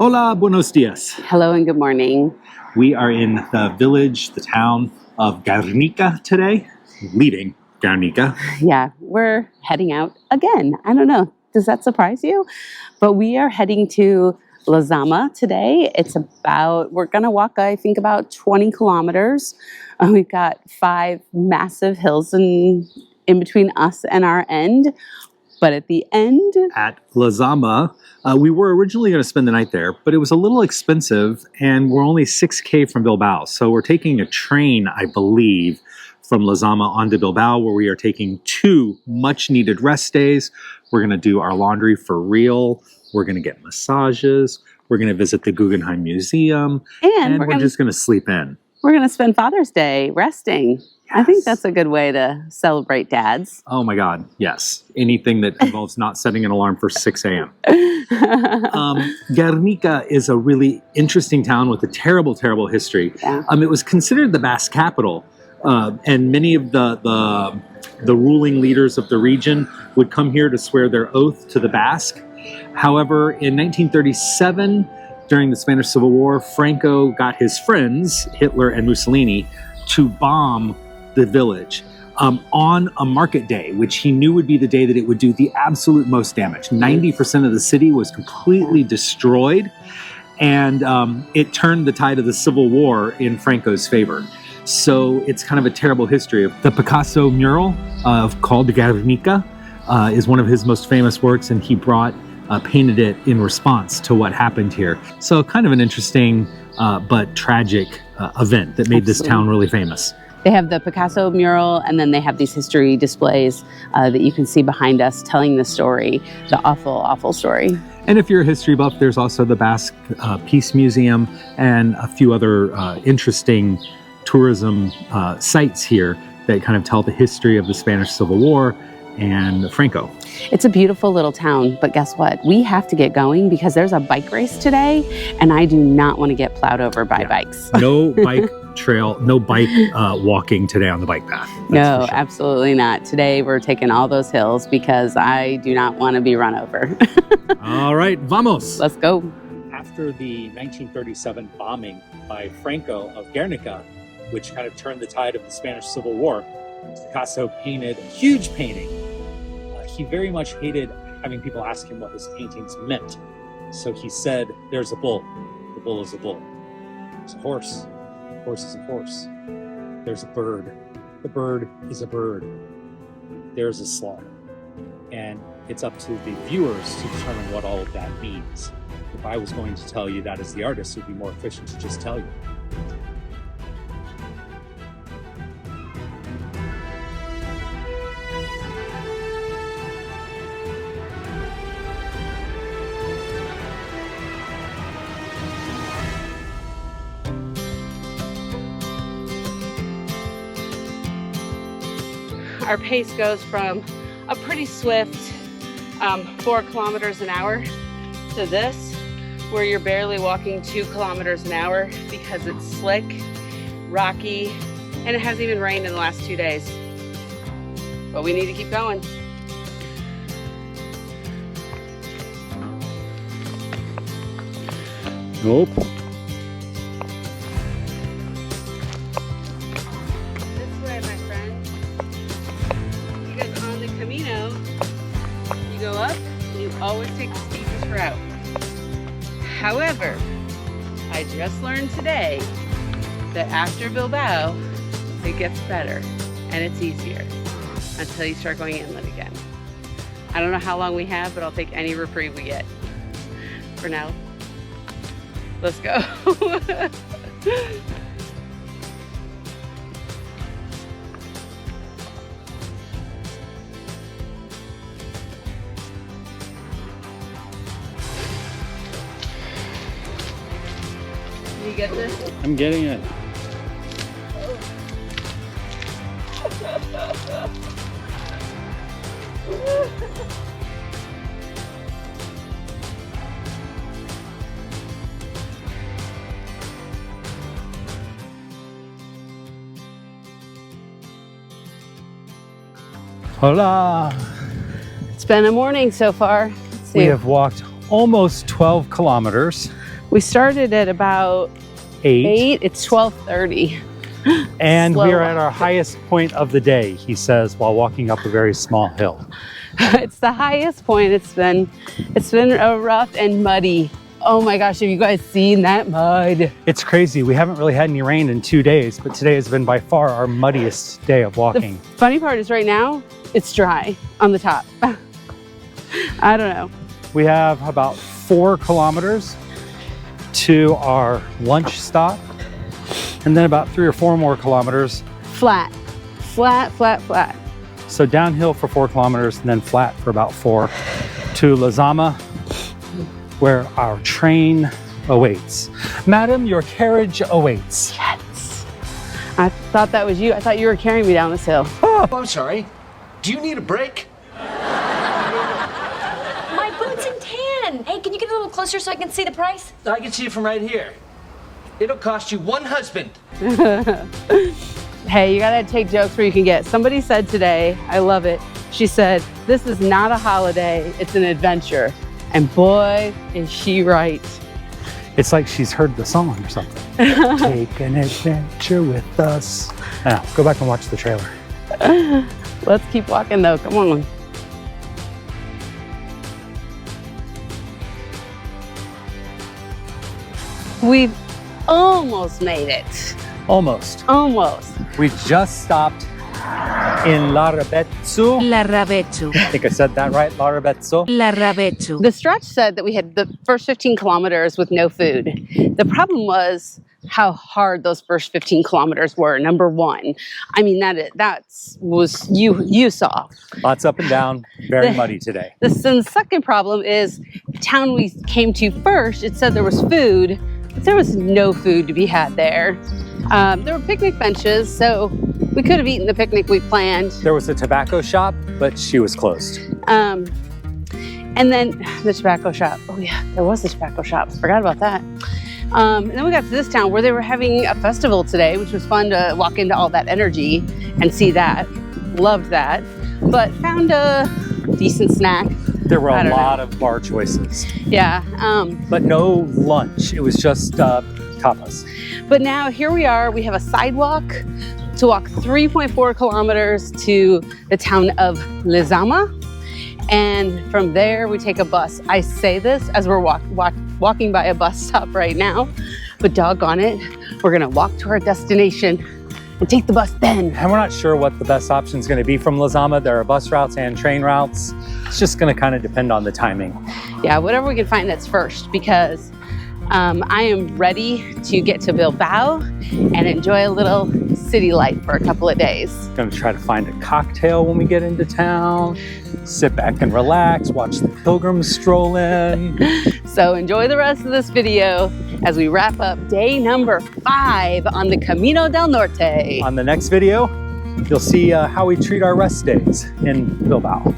Hola, buenos dias. Hello and good morning. We are in the village, the town of Guernica today, leaving Guernica. Yeah, we're heading out again. I don't know. Does that surprise you? But we are heading to Lazama today. We're going to walk, I think, about 20 kilometers. We've got 5 massive hills in between us and our end. But at the end... At Lazama, we were originally going to spend the night there, but it was a little expensive, and we're only 6K from Bilbao. So we're taking a train, I believe, from Lazama onto Bilbao, where we are taking 2 much-needed rest days. We're going to do our laundry for real. We're going to get massages. We're going to visit the Guggenheim Museum. And we're just going to sleep in. We're going to spend Father's Day resting. Yes. I think that's a good way to celebrate dads. Oh my God, yes. Anything that involves not setting an alarm for 6 a.m. Guernica is a really interesting town with a terrible, terrible history. Yeah. It was considered the Basque capital, and many of the ruling leaders of the region would come here to swear their oath to the Basque. However, in 1937, during the Spanish Civil War, Franco got his friends, Hitler and Mussolini, to bomb the village on a market day, which he knew would be the day that it would do the absolute most damage. 90% of the city was completely destroyed, and it turned the tide of the Civil War in Franco's favor. So it's kind of a terrible history. The Picasso mural called Guernica is one of his most famous works, and he painted it in response to what happened here. So kind of an interesting but tragic event that made this town really famous. They have the Picasso mural, and then they have these history displays that you can see behind us telling the story, the awful, awful story. And if you're a history buff, there's also the Basque Peace Museum and a few other interesting tourism sites here that kind of tell the history of the Spanish Civil War and Franco. It's a beautiful little town, but guess what? We have to get going because there's a bike race today, and I do not want to get plowed over by bikes. No bike trail, no bike walking today on the bike path. No, sure. Absolutely not. Today we're taking all those hills because I do not want to be run over. All right, vamos. Let's go. After the 1937 bombing by Franco of Guernica, which kind of turned the tide of the Spanish Civil War, Picasso painted a huge painting. He very much hated having people ask him what his paintings meant. So he said, there's a bull. The bull is a bull. There's a horse. The horse is a horse. There's a bird. The bird is a bird. There's a slaughter. And it's up to the viewers to determine what all of that means. If I was going to tell you that as the artist, it would be more efficient to just tell you. Our pace goes from a pretty swift 4 kilometers an hour to this, where you're barely walking 2 kilometers an hour because it's slick, rocky, and it hasn't even rained in the last 2 days. But we need to keep going. Nope. Camino, you go up and you always take the steepest route. However, I just learned today that after Bilbao, it gets better and it's easier until you start going inland again. I don't know how long we have, but I'll take any reprieve we get. For now, let's go. You get this? I'm getting it. Hola! It's been a morning so far. We have walked almost 12 kilometers. We started at about 8. It's 12:30. And Slow we are at walk. our highest point of the day, he says, while walking up a very small hill. It's the highest point. It's been rough and muddy. Oh my gosh, have you guys seen that mud? It's crazy. We haven't really had any rain in 2 days, but today has been by far our muddiest day of walking. The funny part is right now, it's dry on the top. I don't know. We have about 4 kilometers to our lunch stop, and then about 3 or 4 more kilometers. Flat, flat, flat, flat. So downhill for 4 kilometers and then flat for about 4 to Lazama, where our train awaits. Madam, your carriage awaits. Yes. I thought that was you. I thought you were carrying me down this hill. Oh, I'm sorry. Do you need a break? My boot's in tan. Hey, can you get a little closer so I can see the price? I can see it from right here. It'll cost you 1 husband. Hey, you gotta take jokes where you can get. Somebody said today, I love it. She said, this is not a holiday, it's an adventure. And boy, is she right. It's like she's heard the song or something. Take an adventure with us. Now, go back and watch the trailer. Let's keep walking though, come on. We've almost made it. Almost. Almost. We just stopped in Larabetsu. Larabetsu. I think I said that right, Larabetsu. Larabetsu. The stretch said that we had the first 15 kilometers with no food. The problem was how hard those first 15 kilometers were, number one. I mean, that was, you saw. Lots up and down, very muddy today. The second problem is the town we came to first, it said there was food, but there was no food to be had there. There were picnic benches, so we could have eaten the picnic we planned. There was a tobacco shop, but she was closed. And then the tobacco shop. Oh yeah, there was a tobacco shop. Forgot about that. And then we got to this town where they were having a festival today, which was fun to walk into all that energy and see that. Loved that. But found a decent snack. There were a lot of bar choices. Yeah. But no lunch. It was just tapas. But now here we are. We have a sidewalk to walk 3.4 kilometers to the town of Lazama. And from there, we take a bus. I say this as we're walking by a bus stop right now, but doggone it, we're gonna walk to our destination and take the bus then. And we're not sure what the best option is gonna be from Lazama. There are bus routes and train routes. It's just gonna kind of depend on the timing. Yeah, whatever we can find that's first, because I am ready to get to Bilbao and enjoy a little city life for a couple of days. Gonna try to find a cocktail when we get into town, sit back and relax, watch the pilgrims stroll in. So enjoy the rest of this video as we wrap up day number 5 on the Camino del Norte. On the next video, you'll see how we treat our rest days in Bilbao.